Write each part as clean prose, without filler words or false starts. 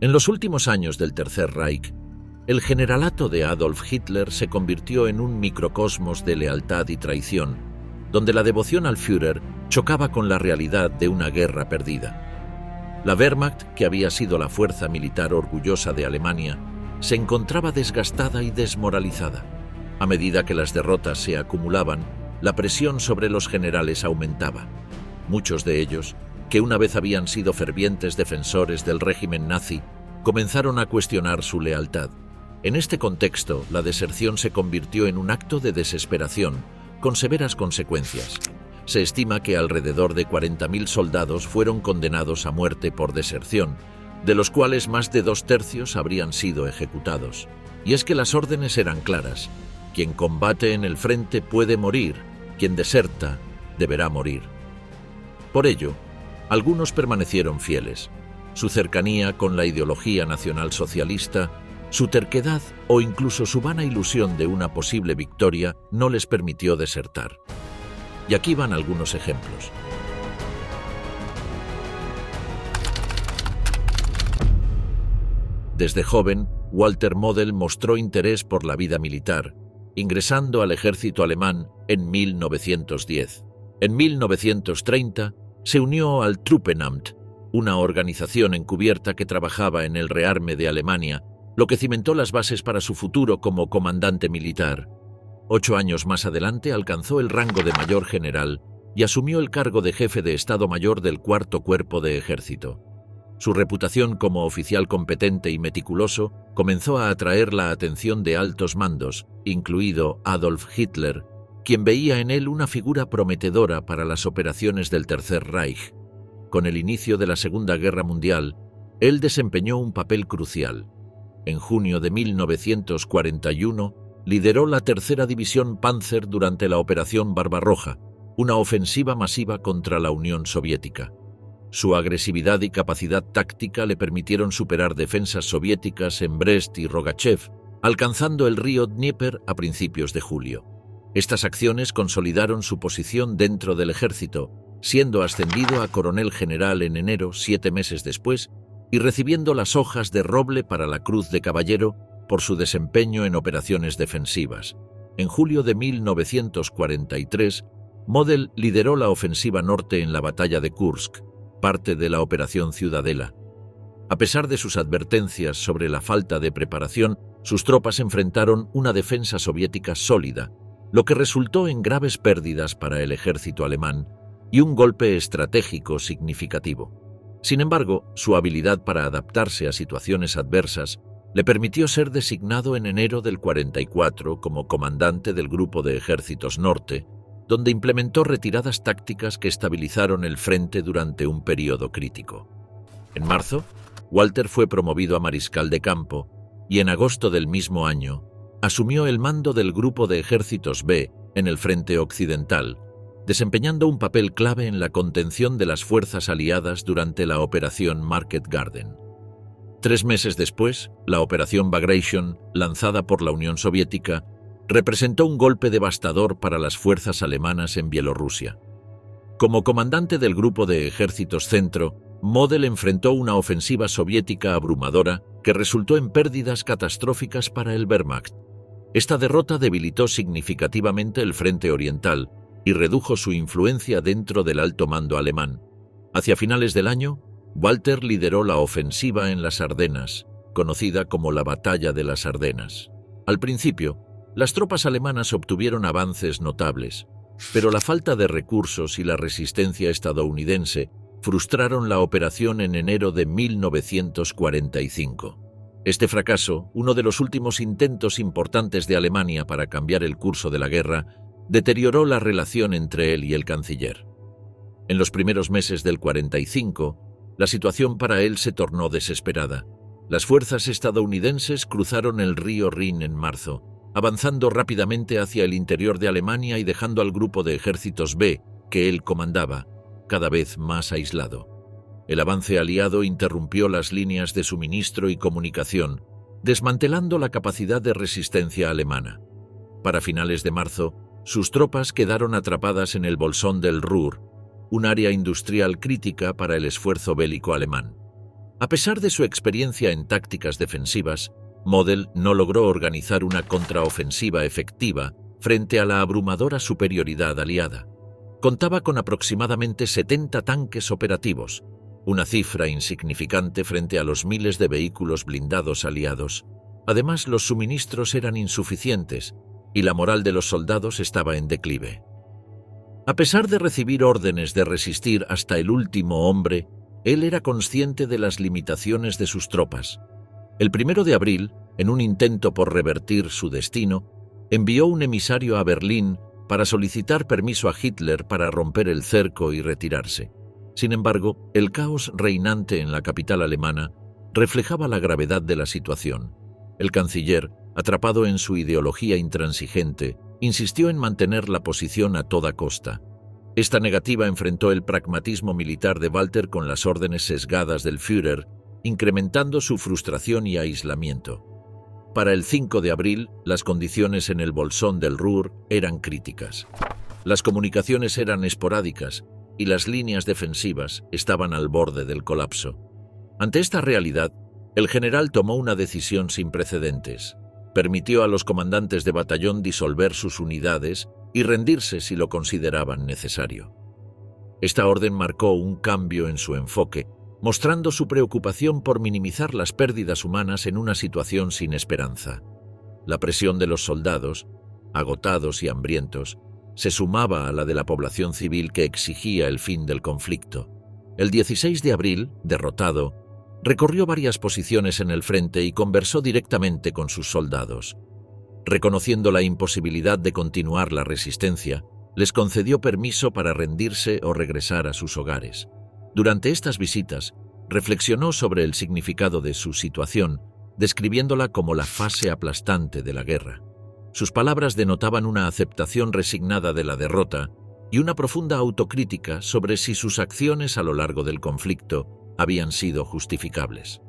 En los últimos años del Tercer Reich, el generalato de Adolf Hitler se convirtió en un microcosmos de lealtad y traición, donde la devoción al Führer chocaba con la realidad de una guerra perdida. La Wehrmacht, que había sido la fuerza militar orgullosa de Alemania, se encontraba desgastada y desmoralizada. A medida que las derrotas se acumulaban, la presión sobre los generales aumentaba. Muchos de ellos, que una vez habían sido fervientes defensores del régimen nazi, comenzaron a cuestionar su lealtad. En este contexto, la deserción se convirtió en un acto de desesperación, con severas consecuencias. Se estima que alrededor de 40.000 soldados fueron condenados a muerte por deserción, de los cuales más de 2/3 habrían sido ejecutados. Y es que las órdenes eran claras: quien combate en el frente puede morir, quien deserta deberá morir. Por ello, algunos permanecieron fieles. Su cercanía con la ideología nacionalsocialista, su terquedad o incluso su vana ilusión de una posible victoria no les permitió desertar. Y aquí van algunos ejemplos. Desde joven, Walter Model mostró interés por la vida militar, ingresando al ejército alemán en 1910. En 1930 se unió al Truppenamt, una organización encubierta que trabajaba en el rearme de Alemania, lo que cimentó las bases para su futuro como comandante militar. 8 años más adelante alcanzó el rango de mayor general y asumió el cargo de jefe de Estado Mayor del Cuarto Cuerpo de Ejército. Su reputación como oficial competente y meticuloso comenzó a atraer la atención de altos mandos, incluido Adolf Hitler, quien veía en él una figura prometedora para las operaciones del Tercer Reich. Con el inicio de la Segunda Guerra Mundial, él desempeñó un papel crucial. En junio de 1941, lideró la Tercera División Panzer durante la Operación Barbarroja, una ofensiva masiva contra la Unión Soviética. Su agresividad y capacidad táctica le permitieron superar defensas soviéticas en Brest y Rogachev, alcanzando el río Dnieper a principios de julio. Estas acciones consolidaron su posición dentro del ejército, siendo ascendido a coronel general en enero, 7 meses después, y recibiendo las hojas de roble para la Cruz de Caballero por su desempeño en operaciones defensivas. En julio de 1943, Model lideró la ofensiva norte en la batalla de Kursk, parte de la Operación Ciudadela. A pesar de sus advertencias sobre la falta de preparación, sus tropas enfrentaron una defensa soviética sólida, lo que resultó en graves pérdidas para el ejército alemán y un golpe estratégico significativo. Sin embargo, su habilidad para adaptarse a situaciones adversas le permitió ser designado en enero del 44 como comandante del Grupo de Ejércitos Norte, donde implementó retiradas tácticas que estabilizaron el frente durante un periodo crítico. En marzo, Walter fue promovido a mariscal de campo y en agosto del mismo año asumió el mando del Grupo de Ejércitos B en el frente occidental, desempeñando un papel clave en la contención de las fuerzas aliadas durante la Operación Market Garden. 3 meses después, la Operación Bagration, lanzada por la Unión Soviética, representó un golpe devastador para las fuerzas alemanas en Bielorrusia. Como comandante del Grupo de Ejércitos Centro, Model enfrentó una ofensiva soviética abrumadora que resultó en pérdidas catastróficas para el Wehrmacht. Esta derrota debilitó significativamente el frente oriental y redujo su influencia dentro del alto mando alemán. Hacia finales del año, Walter lideró la ofensiva en las Ardenas, conocida como la Batalla de las Ardenas. Al principio, las tropas alemanas obtuvieron avances notables, pero la falta de recursos y la resistencia estadounidense frustraron la operación en enero de 1945. Este fracaso, uno de los últimos intentos importantes de Alemania para cambiar el curso de la guerra, deterioró la relación entre él y el canciller. En los primeros meses del 45, la situación para él se tornó desesperada. Las fuerzas estadounidenses cruzaron el río Rin en marzo, avanzando rápidamente hacia el interior de Alemania y dejando al Grupo de Ejércitos B, que él comandaba, cada vez más aislado. El avance aliado interrumpió las líneas de suministro y comunicación, desmantelando la capacidad de resistencia alemana. Para finales de marzo, sus tropas quedaron atrapadas en el bolsón del Ruhr, un área industrial crítica para el esfuerzo bélico alemán. A pesar de su experiencia en tácticas defensivas, Model no logró organizar una contraofensiva efectiva frente a la abrumadora superioridad aliada. Contaba con aproximadamente 70 tanques operativos, una cifra insignificante frente a los miles de vehículos blindados aliados. Además, los suministros eran insuficientes y la moral de los soldados estaba en declive. A pesar de recibir órdenes de resistir hasta el último hombre, él era consciente de las limitaciones de sus tropas. El 1 de abril, en un intento por revertir su destino, envió un emisario a Berlín para solicitar permiso a Hitler para romper el cerco y retirarse. Sin embargo, el caos reinante en la capital alemana reflejaba la gravedad de la situación. El canciller, atrapado en su ideología intransigente, insistió en mantener la posición a toda costa. Esta negativa enfrentó el pragmatismo militar de Walter con las órdenes sesgadas del Führer, incrementando su frustración y aislamiento. Para el 5 de abril, las condiciones en el bolsón del Ruhr eran críticas. Las comunicaciones eran esporádicas y las líneas defensivas estaban al borde del colapso. Ante esta realidad, el general tomó una decisión sin precedentes. Permitió a los comandantes de batallón disolver sus unidades y rendirse si lo consideraban necesario. Esta orden marcó un cambio en su enfoque, mostrando su preocupación por minimizar las pérdidas humanas en una situación sin esperanza. La presión de los soldados, agotados y hambrientos, se sumaba a la de la población civil que exigía el fin del conflicto. El 16 de abril, derrotado, recorrió varias posiciones en el frente y conversó directamente con sus soldados. Reconociendo la imposibilidad de continuar la resistencia, les concedió permiso para rendirse o regresar a sus hogares. Durante estas visitas, reflexionó sobre el significado de su situación, describiéndola como la fase aplastante de la guerra. Sus palabras denotaban una aceptación resignada de la derrota y una profunda autocrítica sobre si sus acciones a lo largo del conflicto habían sido justificables.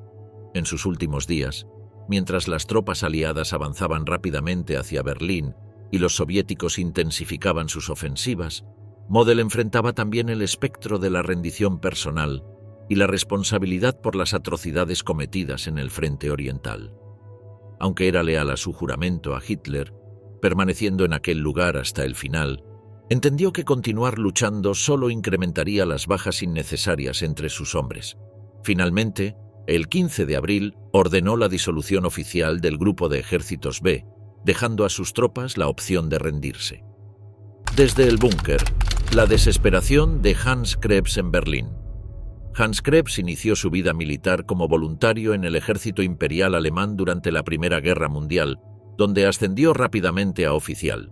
En sus últimos días, mientras las tropas aliadas avanzaban rápidamente hacia Berlín y los soviéticos intensificaban sus ofensivas, Model enfrentaba también el espectro de la rendición personal y la responsabilidad por las atrocidades cometidas en el frente oriental. Aunque era leal a su juramento a Hitler, permaneciendo en aquel lugar hasta el final, entendió que continuar luchando solo incrementaría las bajas innecesarias entre sus hombres. Finalmente, el 15 de abril ordenó la disolución oficial del Grupo de Ejércitos B, dejando a sus tropas la opción de rendirse. Desde el búnker, la desesperación de Hans Krebs en Berlín. Hans Krebs inició su vida militar como voluntario en el ejército imperial alemán durante la Primera Guerra Mundial, donde ascendió rápidamente a oficial.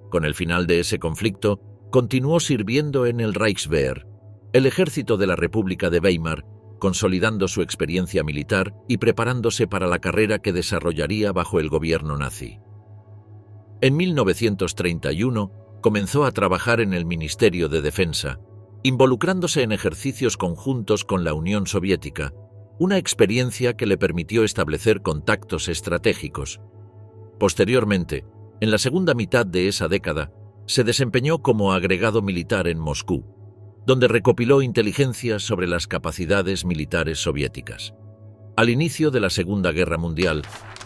Con el final de ese conflicto, continuó sirviendo en el Reichswehr, el ejército de la República de Weimar, consolidando su experiencia militar y preparándose para la carrera que desarrollaría bajo el gobierno nazi. En 1931 comenzó a trabajar en el Ministerio de Defensa, involucrándose en ejercicios conjuntos con la Unión Soviética, una experiencia que le permitió establecer contactos estratégicos. Posteriormente, en la segunda mitad de esa década, se desempeñó como agregado militar en Moscú, donde recopiló inteligencia sobre las capacidades militares soviéticas. Al inicio de la Segunda Guerra Mundial,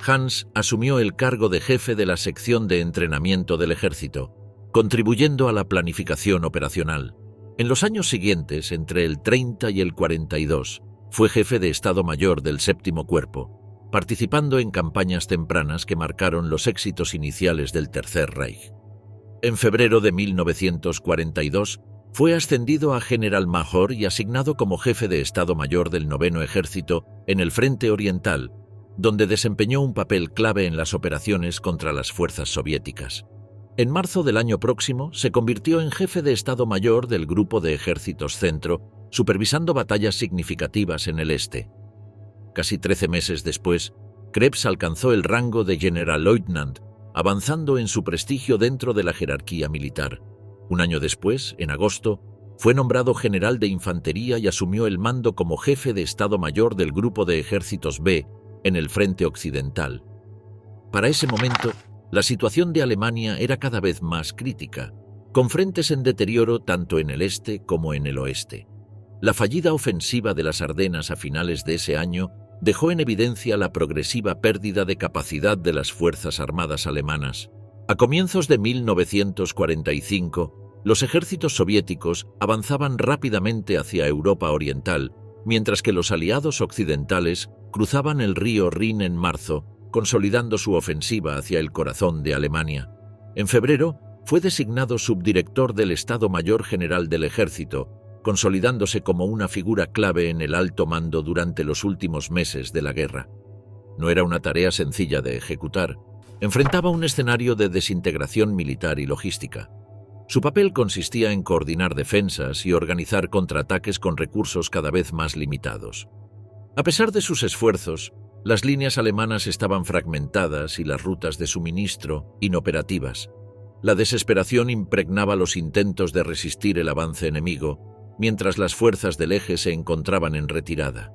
Hans asumió el cargo de jefe de la sección de entrenamiento del ejército, contribuyendo a la planificación operacional. En los años siguientes, entre el 30 y el 42, fue jefe de Estado Mayor del Séptimo Cuerpo, participando en campañas tempranas que marcaron los éxitos iniciales del Tercer Reich. En febrero de 1942, fue ascendido a general mayor y asignado como jefe de Estado Mayor del Noveno Ejército en el Frente Oriental, donde desempeñó un papel clave en las operaciones contra las fuerzas soviéticas. En marzo del año próximo se convirtió en jefe de Estado Mayor del Grupo de Ejércitos Centro, supervisando batallas significativas en el este. Casi 13 meses después, Krebs alcanzó el rango de Generalleutnant, avanzando en su prestigio dentro de la jerarquía militar. Un año después, en agosto, fue nombrado general de infantería y asumió el mando como jefe de Estado Mayor del Grupo de Ejércitos B en el Frente Occidental. Para ese momento, la situación de Alemania era cada vez más crítica, con frentes en deterioro tanto en el este como en el oeste. La fallida ofensiva de las Ardenas a finales de ese año dejó en evidencia la progresiva pérdida de capacidad de las Fuerzas Armadas alemanas. A comienzos de 1945, los ejércitos soviéticos avanzaban rápidamente hacia Europa Oriental, mientras que los aliados occidentales cruzaban el río Rin en marzo, consolidando su ofensiva hacia el corazón de Alemania. En febrero, fue designado subdirector del Estado Mayor General del Ejército, consolidándose como una figura clave en el alto mando durante los últimos meses de la guerra. No era una tarea sencilla de ejecutar. Enfrentaba un escenario de desintegración militar y logística. Su papel consistía en coordinar defensas y organizar contraataques con recursos cada vez más limitados. A pesar de sus esfuerzos, las líneas alemanas estaban fragmentadas y las rutas de suministro inoperativas. La desesperación impregnaba los intentos de resistir el avance enemigo, mientras las fuerzas del eje se encontraban en retirada.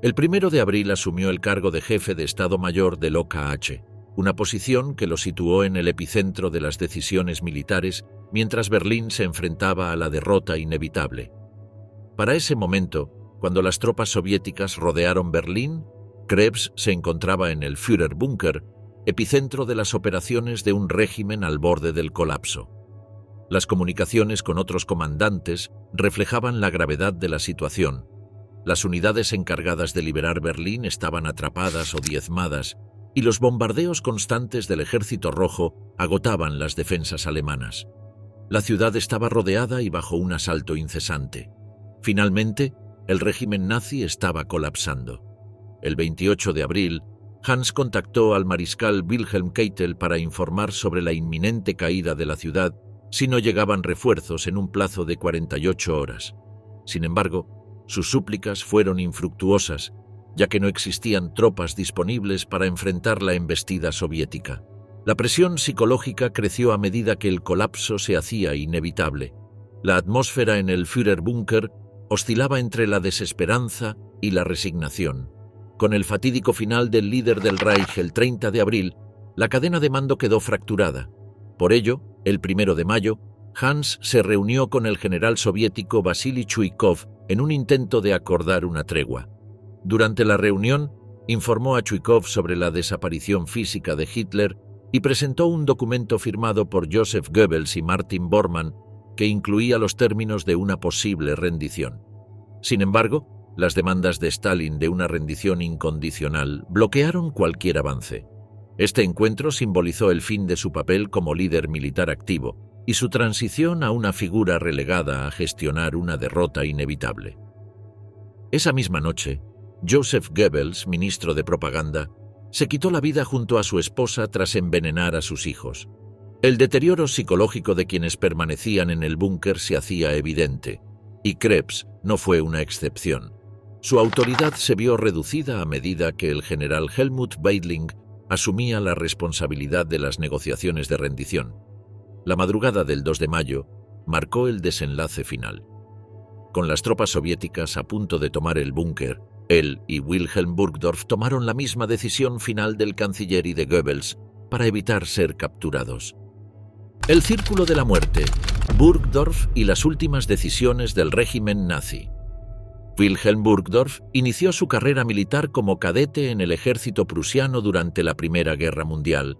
El 1 de abril asumió el cargo de jefe de Estado Mayor del OKH, una posición que lo situó en el epicentro de las decisiones militares mientras Berlín se enfrentaba a la derrota inevitable. Para ese momento, cuando las tropas soviéticas rodearon Berlín, Krebs se encontraba en el Führerbunker, epicentro de las operaciones de un régimen al borde del colapso. Las comunicaciones con otros comandantes reflejaban la gravedad de la situación. Las unidades encargadas de liberar Berlín estaban atrapadas o diezmadas, y los bombardeos constantes del Ejército Rojo agotaban las defensas alemanas. La ciudad estaba rodeada y bajo un asalto incesante. Finalmente, el régimen nazi estaba colapsando. El 28 de abril, Hans contactó al mariscal Wilhelm Keitel para informar sobre la inminente caída de la ciudad si no llegaban refuerzos en un plazo de 48 horas. Sin embargo, sus súplicas fueron infructuosas, ya que no existían tropas disponibles para enfrentar la embestida soviética. La presión psicológica creció a medida que el colapso se hacía inevitable. La atmósfera en el Führerbunker oscilaba entre la desesperanza y la resignación. Con el fatídico final del líder del Reich el 30 de abril, la cadena de mando quedó fracturada. Por ello, el 1 de mayo, Hans se reunió con el general soviético Vasily Chuikov en un intento de acordar una tregua. Durante la reunión, informó a Chuikov sobre la desaparición física de Hitler y presentó un documento firmado por Joseph Goebbels y Martin Bormann que incluía los términos de una posible rendición. Sin embargo, las demandas de Stalin de una rendición incondicional bloquearon cualquier avance. Este encuentro simbolizó el fin de su papel como líder militar activo y su transición a una figura relegada a gestionar una derrota inevitable. Esa misma noche, Joseph Goebbels, ministro de propaganda, se quitó la vida junto a su esposa tras envenenar a sus hijos. El deterioro psicológico de quienes permanecían en el búnker se hacía evidente, y Krebs no fue una excepción. Su autoridad se vio reducida a medida que el general Helmut Weidling asumía la responsabilidad de las negociaciones de rendición. La madrugada del 2 de mayo marcó el desenlace final. Con las tropas soviéticas a punto de tomar el búnker, él y Wilhelm Burgdorf tomaron la misma decisión final del canciller y de Goebbels para evitar ser capturados. El Círculo de la Muerte, Burgdorf y las últimas decisiones del régimen nazi. Wilhelm Burgdorf inició su carrera militar como cadete en el ejército prusiano durante la Primera Guerra Mundial.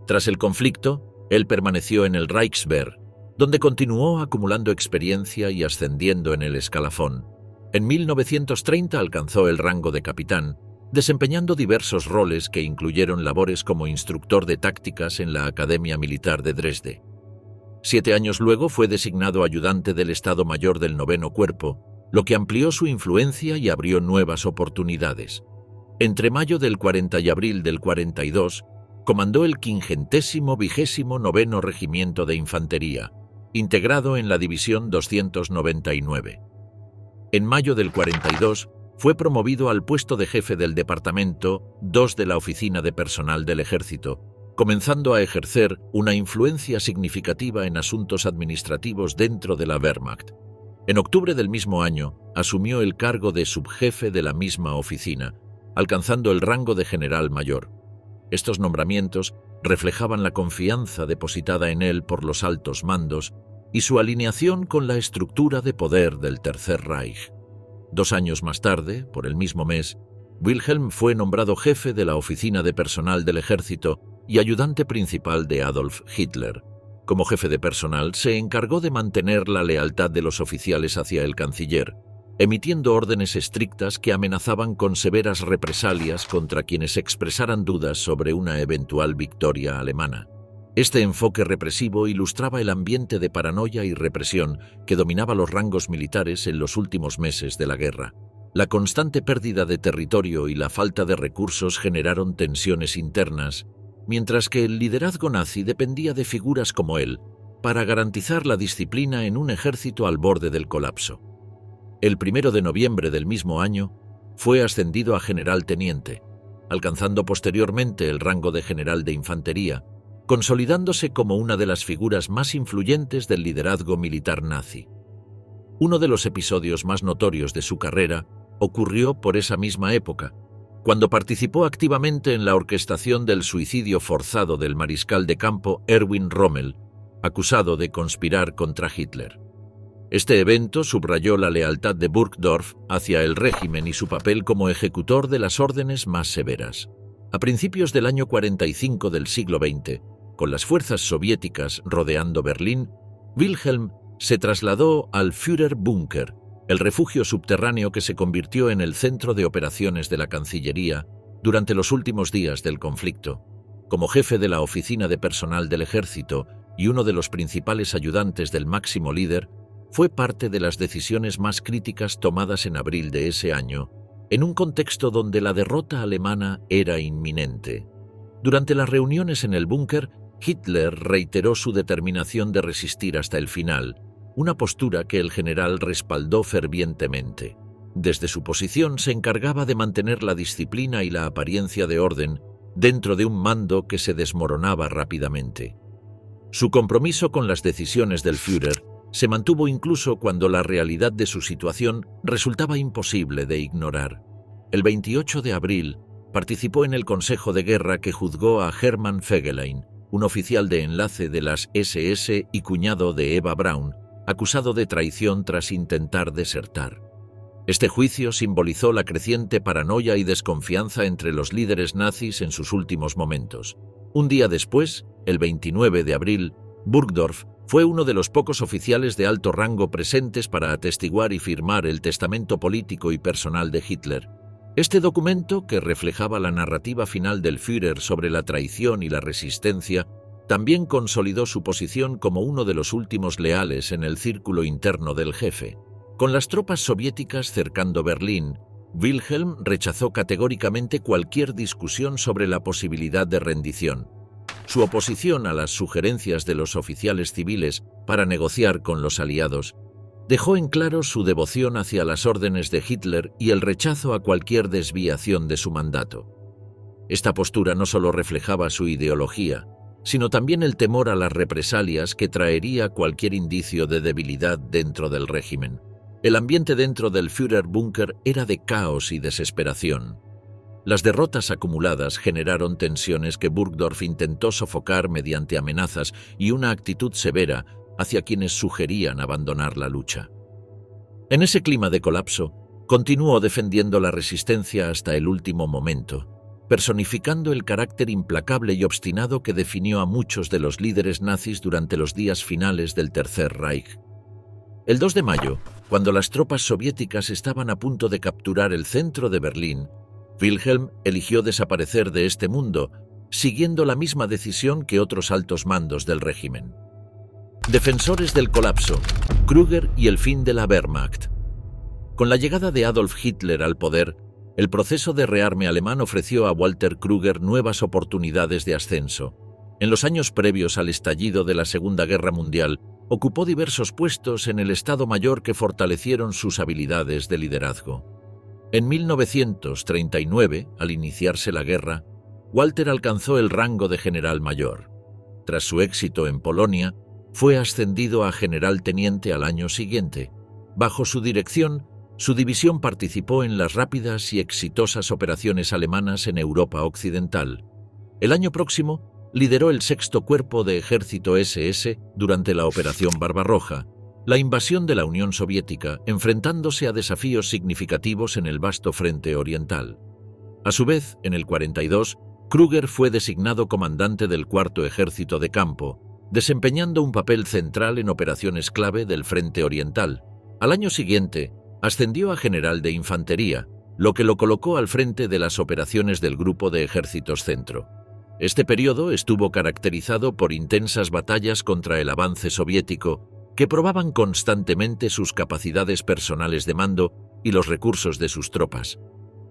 Tras el conflicto, él permaneció en el Reichswehr, donde continuó acumulando experiencia y ascendiendo en el escalafón. En 1930 alcanzó el rango de capitán, desempeñando diversos roles que incluyeron labores como instructor de tácticas en la Academia Militar de Dresde. 7 años luego fue designado ayudante del Estado Mayor del Noveno Cuerpo, lo que amplió su influencia y abrió nuevas oportunidades. Entre mayo del 40 y abril del 42, comandó el 529º Regimiento de Infantería, integrado en la División 299. En mayo del 42, fue promovido al puesto de jefe del Departamento 2 de la Oficina de Personal del Ejército, comenzando a ejercer una influencia significativa en asuntos administrativos dentro de la Wehrmacht. En octubre del mismo año, asumió el cargo de subjefe de la misma oficina, alcanzando el rango de general mayor. Estos nombramientos reflejaban la confianza depositada en él por los altos mandos y su alineación con la estructura de poder del Tercer Reich. 2 años más tarde, por el mismo mes, Wilhelm fue nombrado jefe de la oficina de personal del ejército y ayudante principal de Adolf Hitler. Como jefe de personal, se encargó de mantener la lealtad de los oficiales hacia el canciller, emitiendo órdenes estrictas que amenazaban con severas represalias contra quienes expresaran dudas sobre una eventual victoria alemana. Este enfoque represivo ilustraba el ambiente de paranoia y represión que dominaba los rangos militares en los últimos meses de la guerra. La constante pérdida de territorio y la falta de recursos generaron tensiones internas, mientras que el liderazgo nazi dependía de figuras como él para garantizar la disciplina en un ejército al borde del colapso. El 1 de noviembre del mismo año fue ascendido a general teniente, alcanzando posteriormente el rango de general de infantería, consolidándose como una de las figuras más influyentes del liderazgo militar nazi. Uno de los episodios más notorios de su carrera ocurrió por esa misma época, cuando participó activamente en la orquestación del suicidio forzado del mariscal de campo Erwin Rommel, acusado de conspirar contra Hitler. Este evento subrayó la lealtad de Burgdorf hacia el régimen y su papel como ejecutor de las órdenes más severas. A principios del año 45 del siglo XX, con las fuerzas soviéticas rodeando Berlín, Wilhelm se trasladó al Führerbunker, el refugio subterráneo que se convirtió en el centro de operaciones de la Cancillería durante los últimos días del conflicto. Como jefe de la oficina de personal del ejército y uno de los principales ayudantes del máximo líder, fue parte de las decisiones más críticas tomadas en abril de ese año, en un contexto donde la derrota alemana era inminente. Durante las reuniones en el búnker, Hitler reiteró su determinación de resistir hasta el final, una postura que el general respaldó fervientemente. Desde su posición se encargaba de mantener la disciplina y la apariencia de orden dentro de un mando que se desmoronaba rápidamente. Su compromiso con las decisiones del Führer se mantuvo incluso cuando la realidad de su situación resultaba imposible de ignorar. El 28 de abril participó en el Consejo de Guerra que juzgó a Hermann Fegelein, un oficial de enlace de las SS y cuñado de Eva Braun, acusado de traición tras intentar desertar. Este juicio simbolizó la creciente paranoia y desconfianza entre los líderes nazis en sus últimos momentos. Un día después, el 29 de abril, Burgdorf fue uno de los pocos oficiales de alto rango presentes para atestiguar y firmar el testamento político y personal de Hitler. Este documento, que reflejaba la narrativa final del Führer sobre la traición y la resistencia, también consolidó su posición como uno de los últimos leales en el círculo interno del jefe. Con las tropas soviéticas cercando Berlín, Wilhelm rechazó categóricamente cualquier discusión sobre la posibilidad de rendición. Su oposición a las sugerencias de los oficiales civiles para negociar con los aliados dejó en claro su devoción hacia las órdenes de Hitler y el rechazo a cualquier desviación de su mandato. Esta postura no solo reflejaba su ideología, sino también el temor a las represalias que traería cualquier indicio de debilidad dentro del régimen. El ambiente dentro del Führerbunker era de caos y desesperación. Las derrotas acumuladas generaron tensiones que Burgdorf intentó sofocar mediante amenazas y una actitud severa hacia quienes sugerían abandonar la lucha. En ese clima de colapso, continuó defendiendo la resistencia hasta el último momento, personificando el carácter implacable y obstinado que definió a muchos de los líderes nazis durante los días finales del Tercer Reich. El 2 de mayo, cuando las tropas soviéticas estaban a punto de capturar el centro de Berlín, Wilhelm eligió desaparecer de este mundo, siguiendo la misma decisión que otros altos mandos del régimen. Defensores del colapso, Krüger y el fin de la Wehrmacht. Con la llegada de Adolf Hitler al poder, el proceso de rearme alemán ofreció a Walter Krüger nuevas oportunidades de ascenso. En los años previos al estallido de la Segunda Guerra Mundial, ocupó diversos puestos en el Estado Mayor que fortalecieron sus habilidades de liderazgo. En 1939, al iniciarse la guerra, Walter alcanzó el rango de general mayor. Tras su éxito en Polonia, fue ascendido a general teniente al año siguiente. Bajo su dirección, su división participó en las rápidas y exitosas operaciones alemanas en Europa Occidental. El año próximo, lideró el sexto cuerpo de ejército SS durante la Operación Barbarroja, la invasión de la Unión Soviética, enfrentándose a desafíos significativos en el vasto frente oriental. A su vez, en el 42, Krüger fue designado comandante del Cuarto Ejército de Campo, desempeñando un papel central en operaciones clave del frente oriental. Al año siguiente, ascendió a general de infantería, lo que lo colocó al frente de las operaciones del Grupo de Ejércitos Centro. Este periodo estuvo caracterizado por intensas batallas contra el avance soviético, que probaban constantemente sus capacidades personales de mando y los recursos de sus tropas.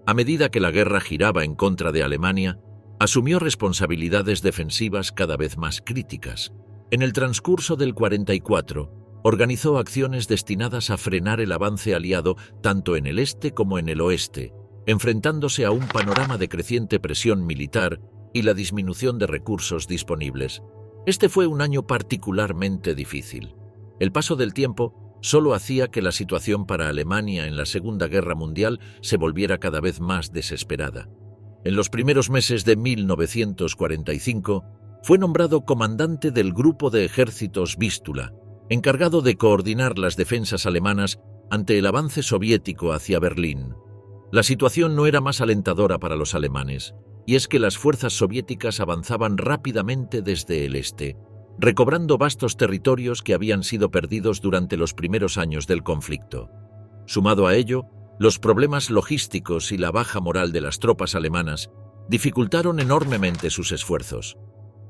A medida que la guerra giraba en contra de Alemania, asumió responsabilidades defensivas cada vez más críticas. En el transcurso del 44, organizó acciones destinadas a frenar el avance aliado tanto en el este como en el oeste, enfrentándose a un panorama de creciente presión militar y la disminución de recursos disponibles. Este fue un año particularmente difícil. El paso del tiempo solo hacía que la situación para Alemania en la Segunda Guerra Mundial se volviera cada vez más desesperada. En los primeros meses de 1945, fue nombrado comandante del Grupo de Ejércitos Vístula, encargado de coordinar las defensas alemanas ante el avance soviético hacia Berlín. La situación no era más alentadora para los alemanes, y es que las fuerzas soviéticas avanzaban rápidamente desde el este, recobrando vastos territorios que habían sido perdidos durante los primeros años del conflicto. Sumado a ello, los problemas logísticos y la baja moral de las tropas alemanas dificultaron enormemente sus esfuerzos.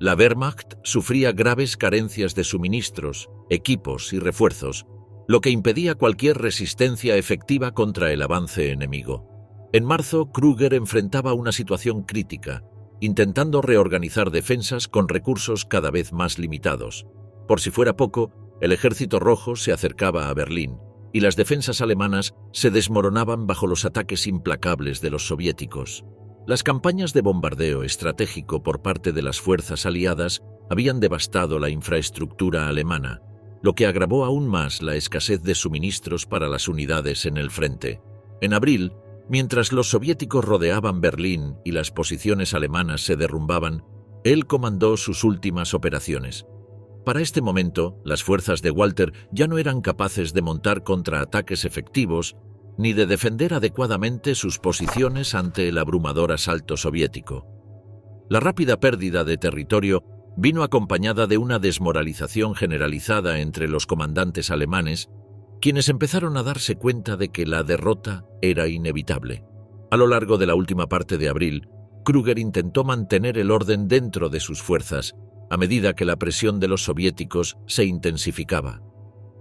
La Wehrmacht sufría graves carencias de suministros, equipos y refuerzos, lo que impedía cualquier resistencia efectiva contra el avance enemigo. En marzo, Krüger enfrentaba una situación crítica, intentando reorganizar defensas con recursos cada vez más limitados. Por si fuera poco, el Ejército Rojo se acercaba a Berlín, y las defensas alemanas se desmoronaban bajo los ataques implacables de los soviéticos. Las campañas de bombardeo estratégico por parte de las fuerzas aliadas habían devastado la infraestructura alemana, lo que agravó aún más la escasez de suministros para las unidades en el frente. En abril, mientras los soviéticos rodeaban Berlín y las posiciones alemanas se derrumbaban, él comandó sus últimas operaciones. Para este momento, las fuerzas de Walter ya no eran capaces de montar contraataques efectivos ni de defender adecuadamente sus posiciones ante el abrumador asalto soviético. La rápida pérdida de territorio vino acompañada de una desmoralización generalizada entre los comandantes alemanes, quienes empezaron a darse cuenta de que la derrota era inevitable. A lo largo de la última parte de abril, Krüger intentó mantener el orden dentro de sus fuerzas, a medida que la presión de los soviéticos se intensificaba.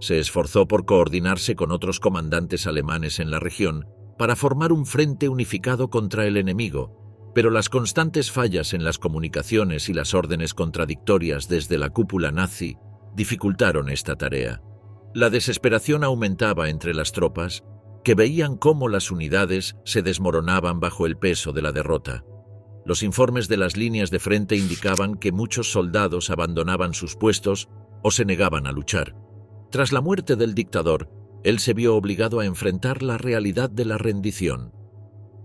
Se esforzó por coordinarse con otros comandantes alemanes en la región para formar un frente unificado contra el enemigo, pero las constantes fallas en las comunicaciones y las órdenes contradictorias desde la cúpula nazi dificultaron esta tarea. La desesperación aumentaba entre las tropas, que veían cómo las unidades se desmoronaban bajo el peso de la derrota. Los informes de las líneas de frente indicaban que muchos soldados abandonaban sus puestos o se negaban a luchar. Tras la muerte del dictador, él se vio obligado a enfrentar la realidad de la rendición.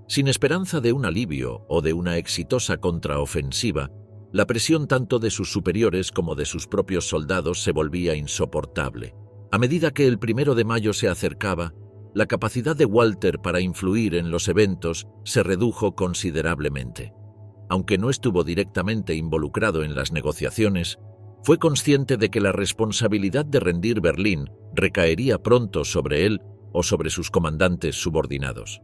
Sin esperanza de un alivio o de una exitosa contraofensiva, la presión tanto de sus superiores como de sus propios soldados se volvía insoportable. A medida que el 1 de mayo se acercaba, la capacidad de Walter para influir en los eventos se redujo considerablemente. Aunque no estuvo directamente involucrado en las negociaciones, fue consciente de que la responsabilidad de rendir Berlín recaería pronto sobre él o sobre sus comandantes subordinados.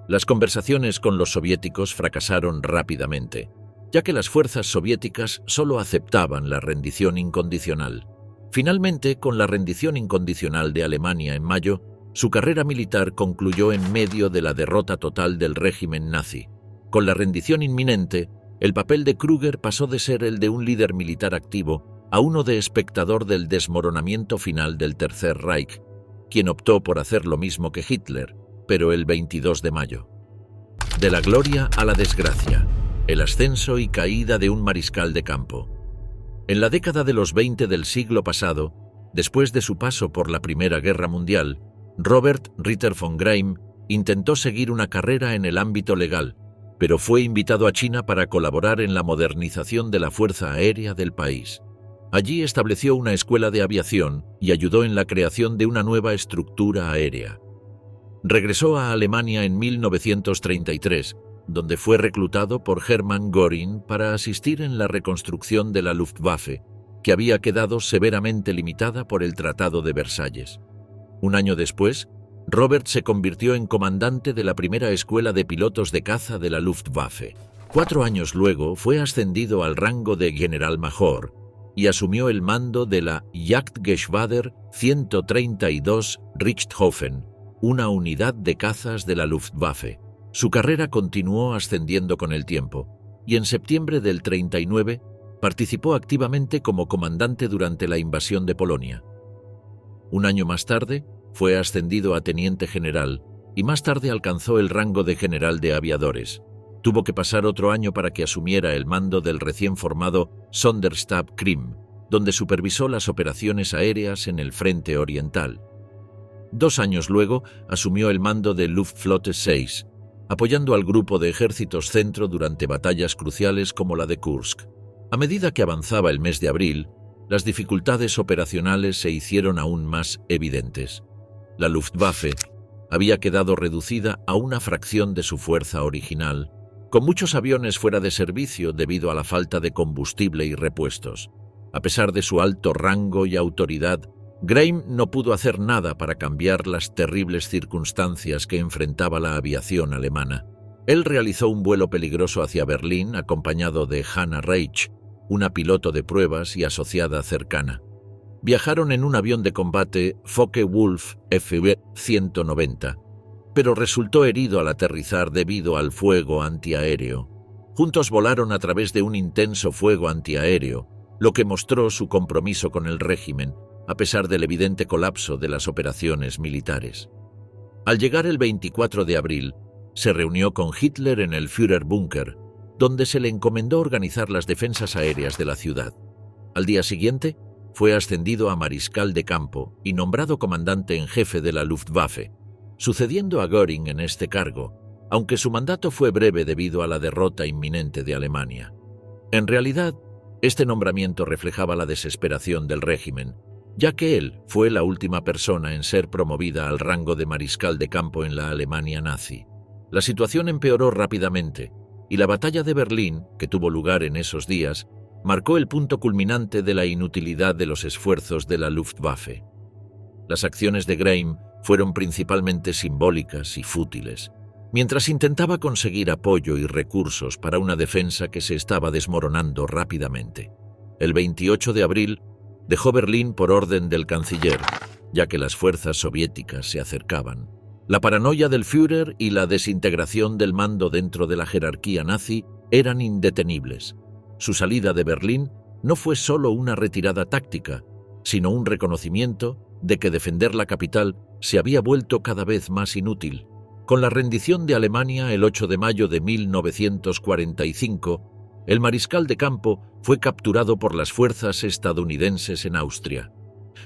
Las conversaciones con los soviéticos fracasaron rápidamente, ya que las fuerzas soviéticas solo aceptaban la rendición incondicional. Finalmente, con la rendición incondicional de Alemania en mayo, su carrera militar concluyó en medio de la derrota total del régimen nazi. Con la rendición inminente, el papel de Krüger pasó de ser el de un líder militar activo a uno de espectador del desmoronamiento final del Tercer Reich, quien optó por hacer lo mismo que Hitler, pero el 22 de mayo. De la gloria a la desgracia, el ascenso y caída de un mariscal de campo. En la década de los 20 del siglo pasado, después de su paso por la Primera Guerra Mundial, Robert Ritter von Greim intentó seguir una carrera en el ámbito legal, pero fue invitado a China para colaborar en la modernización de la Fuerza Aérea del país. Allí estableció una escuela de aviación y ayudó en la creación de una nueva estructura aérea. Regresó a Alemania en 1933, donde fue reclutado por Hermann Göring para asistir en la reconstrucción de la Luftwaffe, que había quedado severamente limitada por el Tratado de Versalles. Un año después, Robert se convirtió en comandante de la primera escuela de pilotos de caza de la Luftwaffe. 4 años luego fue ascendido al rango de Generalmajor y asumió el mando de la Jagdgeschwader 132 Richthofen, una unidad de cazas de la Luftwaffe. Su carrera continuó ascendiendo con el tiempo, y en septiembre del 39 participó activamente como comandante durante la invasión de Polonia. Un año más tarde, fue ascendido a teniente general y más tarde alcanzó el rango de general de aviadores. Tuvo que pasar otro año para que asumiera el mando del recién formado Sonderstab Krim, donde supervisó las operaciones aéreas en el frente oriental. 2 años luego asumió el mando de Luftflotte 6, apoyando al grupo de ejércitos centro durante batallas cruciales como la de Kursk. A medida que avanzaba el mes de abril, las dificultades operacionales se hicieron aún más evidentes. La Luftwaffe había quedado reducida a una fracción de su fuerza original, con muchos aviones fuera de servicio debido a la falta de combustible y repuestos. A pesar de su alto rango y autoridad, Greim no pudo hacer nada para cambiar las terribles circunstancias que enfrentaba la aviación alemana. Él realizó un vuelo peligroso hacia Berlín acompañado de Hannah Reich, una piloto de pruebas y asociada cercana. Viajaron en un avión de combate Focke-Wulf FV-190, pero resultó herido al aterrizar debido al fuego antiaéreo. Juntos volaron a través de un intenso fuego antiaéreo, lo que mostró su compromiso con el régimen, a pesar del evidente colapso de las operaciones militares. Al llegar el 24 de abril, se reunió con Hitler en el Führerbunker, donde se le encomendó organizar las defensas aéreas de la ciudad. Al día siguiente, fue ascendido a mariscal de campo y nombrado comandante en jefe de la Luftwaffe, sucediendo a Göring en este cargo, aunque su mandato fue breve debido a la derrota inminente de Alemania. En realidad, este nombramiento reflejaba la desesperación del régimen, ya que él fue la última persona en ser promovida al rango de mariscal de campo en la Alemania nazi. La situación empeoró rápidamente, y la batalla de Berlín, que tuvo lugar en esos días, marcó el punto culminante de la inutilidad de los esfuerzos de la Luftwaffe. Las acciones de Greim fueron principalmente simbólicas y fútiles, mientras intentaba conseguir apoyo y recursos para una defensa que se estaba desmoronando rápidamente. El 28 de abril dejó Berlín por orden del canciller, ya que las fuerzas soviéticas se acercaban. La paranoia del Führer y la desintegración del mando dentro de la jerarquía nazi eran indetenibles. Su salida de Berlín no fue solo una retirada táctica, sino un reconocimiento de que defender la capital se había vuelto cada vez más inútil. Con la rendición de Alemania el 8 de mayo de 1945, el mariscal de campo fue capturado por las fuerzas estadounidenses en Austria.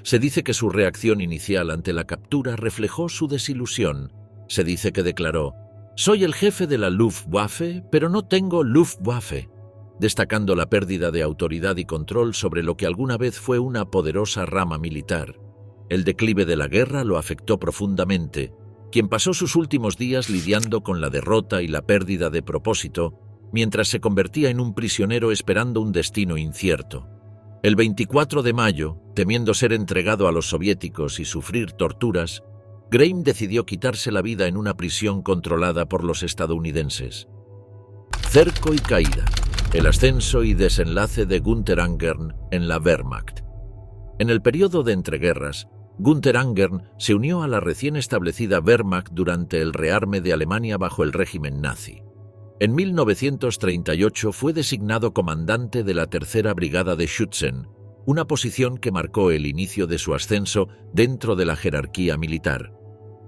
Se dice que su reacción inicial ante la captura reflejó su desilusión. Se dice que declaró: «Soy el jefe de la Luftwaffe, pero no tengo Luftwaffe», destacando la pérdida de autoridad y control sobre lo que alguna vez fue una poderosa rama militar. El declive de la guerra lo afectó profundamente, quien pasó sus últimos días lidiando con la derrota y la pérdida de propósito, mientras se convertía en un prisionero esperando un destino incierto. El 24 de mayo, temiendo ser entregado a los soviéticos y sufrir torturas, Greim decidió quitarse la vida en una prisión controlada por los estadounidenses. Cerco y caída. El ascenso y desenlace de Günther Angern en la Wehrmacht. En el periodo de entreguerras, Günther Angern se unió a la recién establecida Wehrmacht durante el rearme de Alemania bajo el régimen nazi. En 1938 fue designado comandante de la Tercera Brigada de Schützen, una posición que marcó el inicio de su ascenso dentro de la jerarquía militar.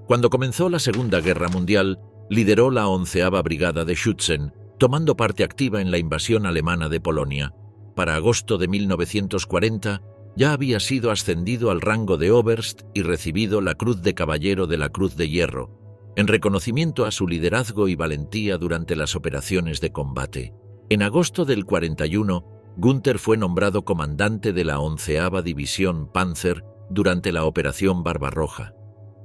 Cuando comenzó la Segunda Guerra Mundial, lideró la 11ª Brigada de Schützen, tomando parte activa en la invasión alemana de Polonia. Para agosto de 1940, ya había sido ascendido al rango de Oberst y recibido la Cruz de Caballero de la Cruz de Hierro. en reconocimiento a su liderazgo y valentía durante las operaciones de combate. En agosto del 41, Günther fue nombrado comandante de la 11ª División Panzer durante la Operación Barbarroja.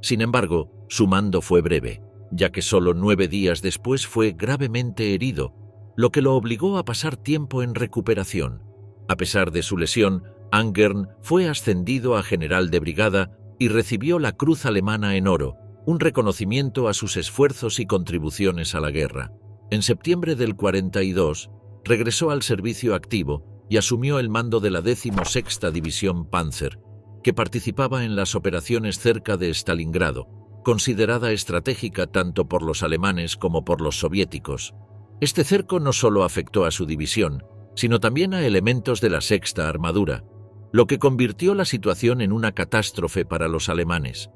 Sin embargo, su mando fue breve, ya que solo 9 días después fue gravemente herido, lo que lo obligó a pasar tiempo en recuperación. A pesar de su lesión, Angern fue ascendido a general de brigada y recibió la Cruz Alemana en oro, un reconocimiento a sus esfuerzos y contribuciones a la guerra. En septiembre del 42, regresó al servicio activo y asumió el mando de la 16ª División Panzer, que participaba en las operaciones cerca de Stalingrado, considerada estratégica tanto por los alemanes como por los soviéticos. Este cerco no solo afectó a su división, sino también a elementos de la 6ª Armadura, lo que convirtió la situación en una catástrofe para los alemanes.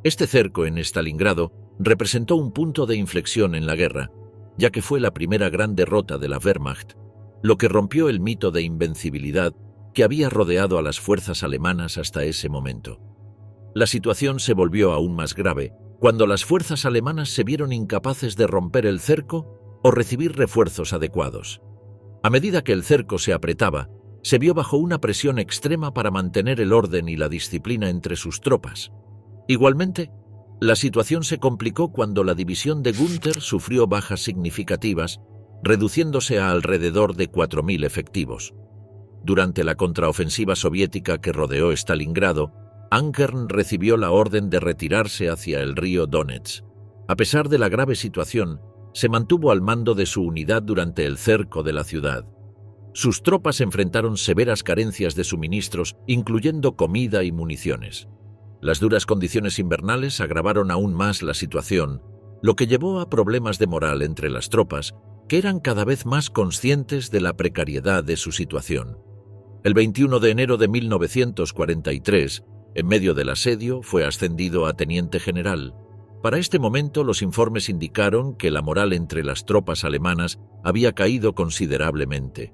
Este cerco en Stalingrado representó un punto de inflexión en la guerra, ya que fue la primera gran derrota de la Wehrmacht, lo que rompió el mito de invencibilidad que había rodeado a las fuerzas alemanas hasta ese momento. La situación se volvió aún más grave cuando las fuerzas alemanas se vieron incapaces de romper el cerco o recibir refuerzos adecuados. A medida que el cerco se apretaba, se vio bajo una presión extrema para mantener el orden y la disciplina entre sus tropas. Igualmente, la situación se complicó cuando la división de Günther sufrió bajas significativas, reduciéndose a alrededor de 4.000 efectivos. Durante la contraofensiva soviética que rodeó Stalingrado, Angern recibió la orden de retirarse hacia el río Donets. A pesar de la grave situación, se mantuvo al mando de su unidad durante el cerco de la ciudad. Sus tropas enfrentaron severas carencias de suministros, incluyendo comida y municiones. Las duras condiciones invernales agravaron aún más la situación, lo que llevó a problemas de moral entre las tropas, que eran cada vez más conscientes de la precariedad de su situación. El 21 de enero de 1943, en medio del asedio, fue ascendido a teniente general. Para este momento, los informes indicaron que la moral entre las tropas alemanas había caído considerablemente.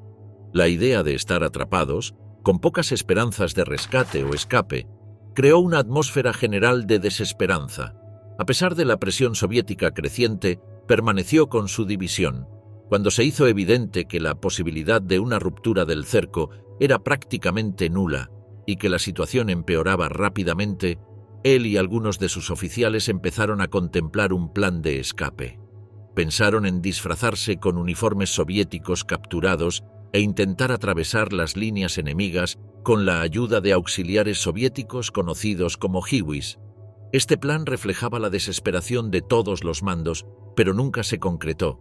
La idea de estar atrapados, con pocas esperanzas de rescate o escape, creó una atmósfera general de desesperanza. A pesar de la presión soviética creciente, permaneció con su división. Cuando se hizo evidente que la posibilidad de una ruptura del cerco era prácticamente nula y que la situación empeoraba rápidamente, él y algunos de sus oficiales empezaron a contemplar un plan de escape. Pensaron en disfrazarse con uniformes soviéticos capturados e intentar atravesar las líneas enemigas con la ayuda de auxiliares soviéticos conocidos como Hiwis. Este plan reflejaba la desesperación de todos los mandos, pero nunca se concretó.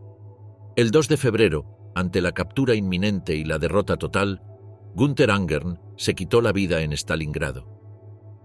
El 2 de febrero, ante la captura inminente y la derrota total, Günther Angern se quitó la vida en Stalingrado.